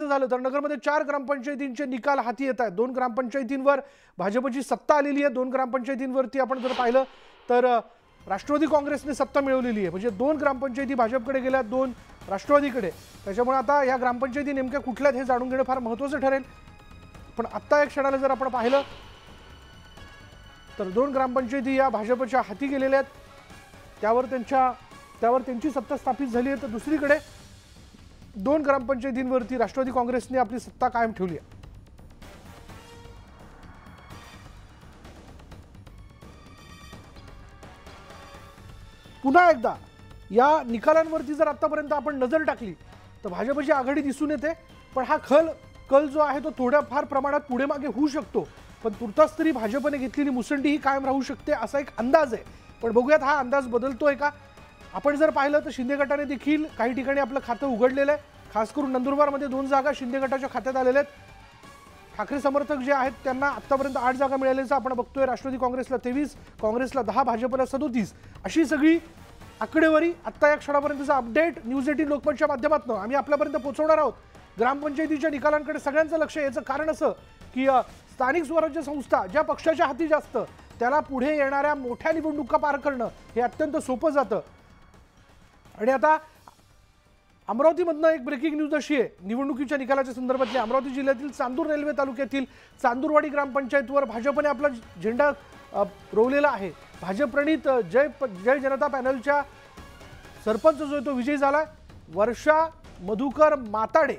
बघायचं झालं तर नगरमध्ये 4 ग्रामपंचायतींचे निकाल हाती येत आहेत। 2 ग्रामपंचायतींवर भाजपची सत्ता आलेली आहे। 2 ग्रामपंचायतींवरती आपण जर पाहिलं तर राष्ट्रवादी काँग्रेसने सत्ता मिळवलेली आहे। म्हणजे 2 ग्रामपंचायती भाजपकडे गेल्या, 2 राष्ट्रवादीकडे। त्याच्यामुळे आता या ग्रामपंचायती नेमक्या कुठल्यात हे जाणून घेणं फार महत्त्वाचं ठरेल। पण आता एक क्षणाला जर आपण पाहिलं तर 2 ग्रामपंचायती या भाजपच्या हाती गेलेल्या आहेत। त्यावर त्यांची सत्ता स्थापित झाली आहे। तर दुसरीकडे 2 ग्रामपंचायतींवरती राष्ट्रवादी काँग्रेसने आपली सत्ता कायम ठेवली आहे। पुन्हा एकदा या निकालांवरती जर आतापर्यंत आपण नजर टाकली तर भाजपची आघाडी दिसून येते। पण हा कल जो आहे तो थोड्याफार प्रमाणात पुढे मागे होऊ शकतो। पण तुर्तास तरी भाजपने घेतलेली मुसंडी ही कायम राहू शकते असा एक अंदाज आहे। पण बघूयात हा अंदाज बदलतोय का। आपण जर पाहिलं तर शिंदे गटाने देखील काही ठिकाणी आपलं खातं उघडलेलं आहे। खास करून नंदुरबारमध्ये 2 जागा शिंदे गटाच्या खात्यात आलेल्या आहेत। ठाकरे समर्थक जे आहेत त्यांना आतापर्यंत 8 जागा मिळाल्याचं आपण बघतोय। राष्ट्रवादी काँग्रेसला 23, काँग्रेसला 10, भाजपला 37 अशी सगळी आकडेवारी आता या क्षणापर्यंतचा अपडेट न्यूज 18 लोकमतच्या माध्यमातून आम्ही आपल्यापर्यंत पोहोचवणार आहोत। ग्रामपंचायतीच्या निकालांकडे सगळ्यांचं लक्ष याचं कारण असं की स्थानिक स्वराज्य संस्था ज्या पक्षाच्या हाती जास्त त्याला पुढे येणाऱ्या मोठ्या निवडणुका पार करणं हे अत्यंत सोपं जातं। आणि आता अमरावतीमधनं एक ब्रेकिंग न्यूज अशी आहे निवडणुकीच्या निकालाच्या संदर्भातली। अमरावती जिल्ह्यातील चांदूर रेल्वे तालुक्यातील चांदूरवाडी ग्रामपंचायतवर भाजपने आपला झेंडा रोवलेला आहे। भाजप प्रणित जय जनता पॅनलच्या सरपंच जो तो विजयी झाला। वर्षा मधुकर माताडे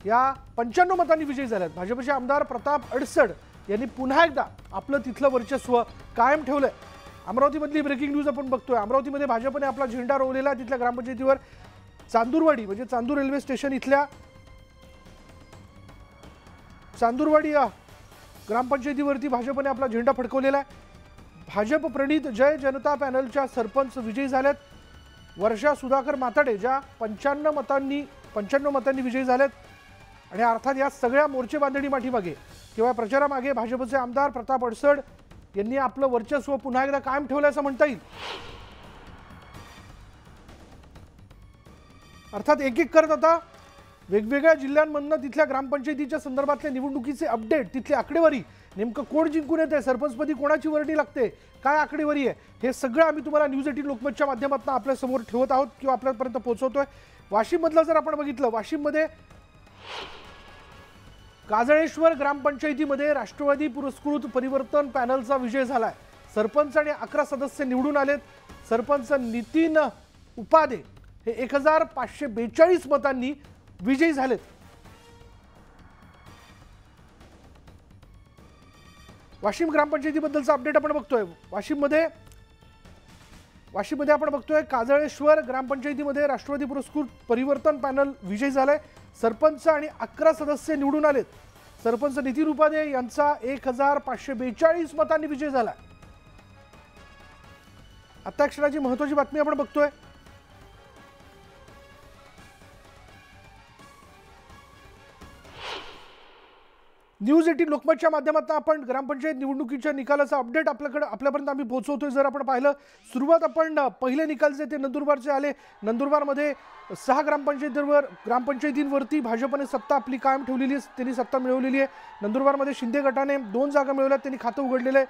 या 95 मतांनी विजयी झाल्यात। भाजपचे आमदार प्रताप अडसड यांनी पुन्हा एकदा आपलं तिथलं वर्चस्व कायम ठेवलंय। अमरावतीमधली ब्रेकिंग न्यूज आपण बघतोय। अमरावतीमध्ये भाजपने आपला झेंडा रोवलेला तिथल्या ग्रामपंचायतीवर चांदूरवाडी म्हणजे चांदूर रेल्वे स्टेशन इथल्या चांदूरवाडी या ग्रामपंचायतीवरती भाजपने आपला झेंडा फडकवलेला आहे। भाजप प्रणित जय जनता पॅनलच्या सरपंच विजयी झाल्यात। वर्षा सुधाकर माताडे ज्या 95 मतांनी विजयी झाल्यात। आणि अर्थात या सगळ्या मोर्चे बांधणी पाठीमागे किंवा प्रचारामागे भाजपचे आमदार प्रताप अडसड यांनी आपलं वर्चस्व पुन्हा एकदा कायम ठेवलं असं म्हणता येईल। अर्थात एक एक करत आता वेगवेगळ्या जिल्ह्यांमधनं तिथल्या ग्रामपंचायतीच्या संदर्भातल्या निवडणुकीचे अपडेट, तिथली आकडेवारी, नेमकं कोण जिंकून येते, सरपंचपदी कोणाची वर्णी लागते, काय आकडेवारी आहे, हे सगळं आम्ही तुम्हाला न्यूज 18 लोकमतच्या माध्यमातून आपल्या समोर ठेवत आहोत किंवा आपल्यापर्यंत पोहोचवतोय। वाशिममधलं जर आपण बघितलं, वाशिममध्ये काजळेश्वर ग्रामपंचायतीमध्ये राष्ट्रवादी पुरस्कृत परिवर्तन पॅनलचा विजय झालाय। सरपंच आणि 11 सदस्य निवडून आलेत। सरपंच नितीन उपादे हे 1542 मतांनी विजयी झालेत। वाशिम ग्रामपंचायतीबद्दलचा अपडेट आपण बघतोय। वाशिममध्ये आपण बघतोय काजळेश्वर ग्रामपंचायतीमध्ये राष्ट्रवादी पुरस्कृत परिवर्तन पॅनल विजयी झालाय। सरपंच आणि 11 सदस्य निवडून आलेत। सरपंच नितीन उपाध्ये यांचा 1542 मतांनी विजय झाला। आता क्षणाची महत्त्वाची बातमी आपण बघतोय। न्यूज 18 लोकमतच्या माध्यमातून आपण ग्रामपंचायत निवडणुकीच्या निकालाचा अपडेट आपल्यापर्यंत आम्ही पोहोचवतोय। जर आपण पाहिलं सुरुवात आपण पहिले निकाल जे ते नंदुरबारचे आले। नंदुरबारमध्ये 6 ग्रामपंचायतींवरती भाजपने सत्ता आपली कायम ठेवलेली आहे, त्यांनी सत्ता मिळवलेली आहे। नंदुरबारमध्ये शिंदे गटाने 2 जागा मिळवल्यात, त्यांनी खातं उघडलेलं आहे।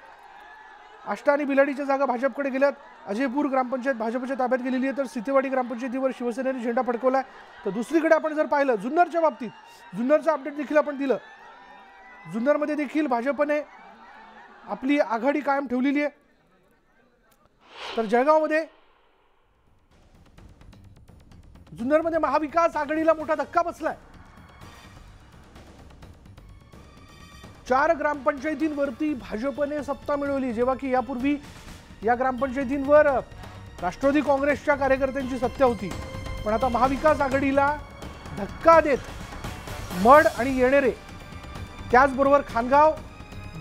आष्टा आणि बिलाडीच्या जागा भाजपकडे गेल्यात। अजयपूर ग्रामपंचायत भाजपच्या ताब्यात गेलेली आहे। तर सितेवाडी ग्रामपंचायतीवर शिवसेनेने झेंडा फडकवलाय। तर दुसरीकडे आपण जर पाहिलं जुन्नरच्या बाबतीत, जुन्नरचं अपडेट देखील आपण दिलं। जुन्नरमध्ये देखील भाजपने आपली आघाडी कायम ठेवलेली आहे। तर जुन्नरमध्ये महाविकास आघाडीला मोठा धक्का बसलाय। 4 ग्रामपंचायतींवरती भाजपने सत्ता मिळवली, जेव्हा की यापूर्वी या ग्रामपंचायतींवर राष्ट्रवादी काँग्रेसच्या कार्यकर्त्यांची सत्ता होती। पण आता महाविकास आघाडीला धक्का देत मड आणि येणेरे त्याचबरोबर खानगाव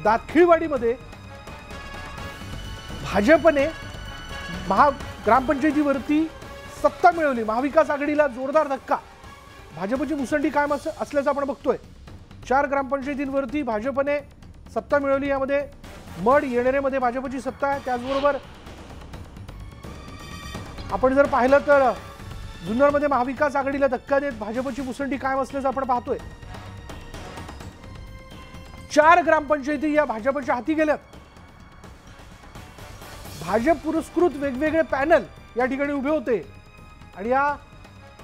दातखिळवाडीमध्ये भाजपने ग्रामपंचायतीवरती सत्ता मिळवली। महाविकास आघाडीला जोरदार धक्का। भाजपची मुसंडी कायम असल्याचं आपण बघतोय। 4 ग्रामपंचायतींवरती भाजपने सत्ता मिळवली। यामध्ये मड येणेरेमध्ये भाजपची सत्ता आहे। त्याचबरोबर आपण जर पाहिलं तर जुन्नरमध्ये महाविकास आघाडीला धक्का देत भाजपची मुसंडी कायम असल्याचं आपण पाहतोय। 4 ग्रामपंचायती या भाजपच्या हाती गेल्यात। भाजप पुरस्कृत वेगवेगळे पॅनल या ठिकाणी उभे होते आणि या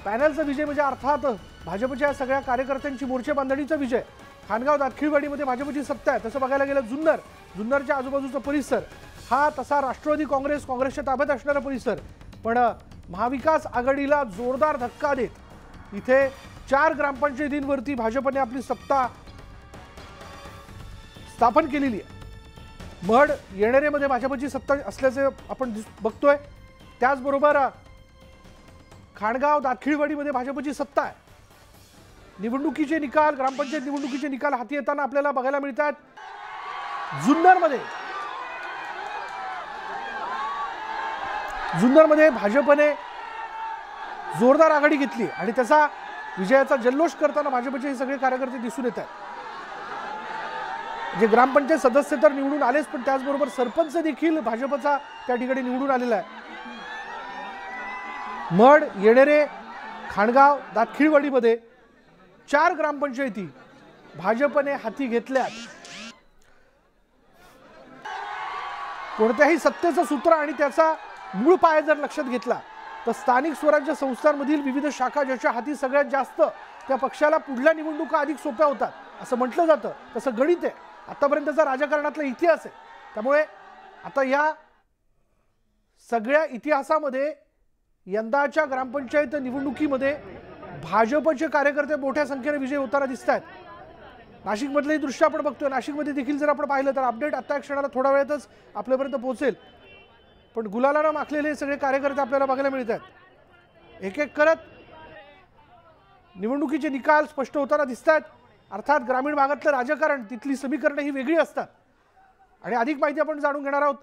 पॅनलचा विजय म्हणजे अर्थात भाजपच्या सगळ्या कार्यकर्त्यांची मोर्चे बांधणीचा विजय। खानगाव दातखिळवाडीमध्ये भाजपची सत्ता आहे। तसं बघायला गेलं जुन्नरच्या आजूबाजूचा परिसर हा तसा राष्ट्रवादी काँग्रेसच्या ताब्यात असणारा परिसर, पण महाविकास आघाडीला जोरदार धक्का देत इथे 4 ग्रामपंचायतींवरती भाजपने आपली सत्ता स्थापन केलेली आहे। महड येणेरेमध्ये भाजपची सत्ता असल्याचे आपण बघतोय। त्याचबरोबर खाणगाव दातखिळवाडीमध्ये भाजपची सत्ता आहे। निवडणुकीचे निकाल, ग्रामपंचायत निवडणुकीचे निकाल हाती येताना आपल्याला बघायला मिळतात। जुन्नरमध्ये भाजपने जोरदार आघाडी घेतली आणि त्याचा विजयाचा जल्लोष करताना भाजपचे हे सगळे कार्यकर्ते दिसून येत आहेत। जे ग्रामपंचायत सदस्य तर निवडून आलेच, पण त्याचबरोबर सरपंच देखील भाजपचा त्या ठिकाणी निवडून आलेला आहे। महड, येणेरे, खाणगाव, दातखिळवाडीमध्ये 4 ग्रामपंचायती भाजपने हाती घेतल्यात। कोणत्याही सत्तेचं सूत्र आणि त्याचा मूळ पाया जर लक्षात घेतला तर स्थानिक स्वराज्य संस्थांमधील विविध शाखा ज्याच्या हाती सगळ्यात जास्त त्या पक्षाला पुढल्या निवडणुका अधिक सोप्या होतात असं म्हटलं जातं। तसं गणित आहे, आतापर्यंतचा राजकारणातला इतिहास आहे। त्यामुळे आता या सगळ्या इतिहासामध्ये यंदाच्या ग्रामपंचायत निवडणुकीमध्ये भाजपचे कार्यकर्ते मोठ्या संख्येने विजयी होताना दिसत आहेत। नाशिकमधले दृश्य आपण बघतोय। नाशिकमध्ये देखील जर आपण पाहिलं तर अपडेट आता क्षणाला थोड्या वेळातच आपल्यापर्यंत पोहोचेल, पण गुलालानं माखलेले सगळे कार्यकर्ते आपल्याला बघायला मिळत आहेत। एक एक करत निवडणुकीचे निकाल स्पष्ट होताना दिसत आहेत। अर्थात ग्रामीण भागातलं राजकारण, तिथली समीकरणं ही वेगळी असतात आणि अधिक माहिती आपण जाणून घेणार आहोत।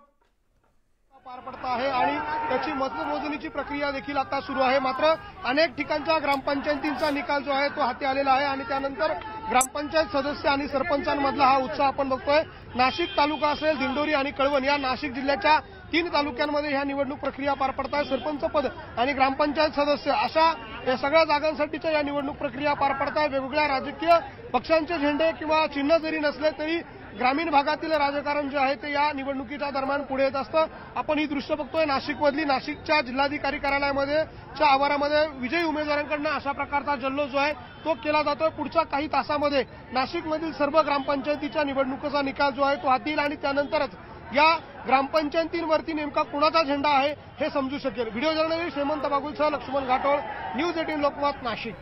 पार पडत आहे आणि त्याची मतमोजणीची प्रक्रिया देखील आता सुरू आहे। मात्र अनेक ठिकाणच्या ग्रामपंचायतींचा निकाल जो आहे तो हाती आलेला आहे आणि त्यानंतर ग्रामपंचायत सदस्य आणि सरपंचांमधला हा उत्साह आपण बघतोय। नाशिक तालुका असेल, दिंडोरी आणि कळवण या नाशिक जिल्ह्याच्या 3 तालुक्यांमध्ये ह्या निवडणूक प्रक्रिया पार पडत आहे। सरपंच पद आणि ग्रामपंचायत सदस्य अशा या सगळ्या जागांसाठीच्या या निवडणूक प्रक्रिया पार पडत आहे। वेगवेगळ्या राजकीय पक्षांचे झेंडे किंवा चिन्ह जरी नसले तरी ग्रामीण भागातील राजकारण जे आहे ते या निवडणुकीच्या दरम्यान पुढे येत असतं। आपण ही दृश्य बघतोय नाशिकमधली। नाशिकच्या जिल्हाधिकारी कार्यालयामध्ये आवारामध्ये विजयी उमेदवारांकडून अशा प्रकारचा जल्लोष जो आहे तो केला जातोय। पुढच्या काही तासामध्ये नाशिकमधील सर्व ग्रामपंचायतीच्या निवडणुकीचा निकाल जो आहे तो हाती येईल आणि त्यानंतरच या ग्रामपंचायतींवरती नेमका कुणाचा झेंडा आहे हे समजू शकेल। व्हिडिओ जर्नलिस्ट हेमंत बागुलसह लक्ष्मण घाटोळ, न्यूज 18 लोकमत, नाशिक।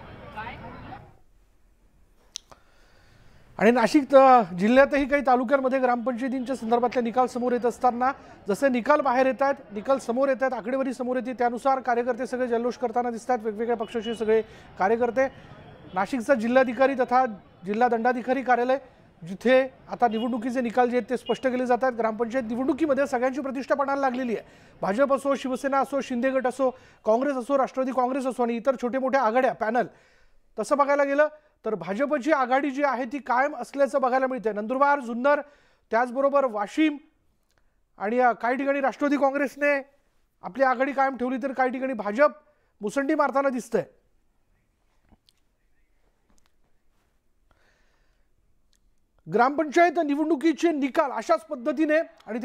आणि नाशिक जिल्ह्यातही काही तालुक्यांमध्ये ग्रामपंचायतींच्या संदर्भातले निकाल समोर येत असताना जसे निकाल बाहेर येत आहेत, निकाल समोर येत आहेत, आकडेवारी समोर येते, त्यानुसार कार्यकर्ते सगळे जल्लोष करताना दिसतात। वेगवेगळ्या पक्षाचे सगळे कार्यकर्ते। नाशिकचा जिल्हाधिकारी तथा जिल्हा दंडाधिकारी कार्यालय जिथे आता निवडणुकीचे निकाल जे आहेत ते स्पष्ट केले जात आहेत। ग्रामपंचायत निवडणुकीमध्ये सगळ्यांची प्रतिष्ठा पणाला लागलेली आहे। भाजप असो, शिवसेना असो, शिंदे गट असो, काँग्रेस असो, राष्ट्रवादी काँग्रेस असो आणि इतर छोटे मोठे आघाड्या पॅनल, तसं बघायला गेलं तर भाजपची आघाडी जी आहे ती कायम असल्याचं बघायला मिळते। नंदुरबार, जुन्नर, त्याचबरोबर वाशिम आणि काही ठिकाणी राष्ट्रवादी काँग्रेसने आपली आघाडी कायम ठेवली तर काही ठिकाणी भाजप मुसंडी मारताना दिसतंय। ग्रामपंचायत निवडणुकीचे निकाल अशाच पद्धतीने आणि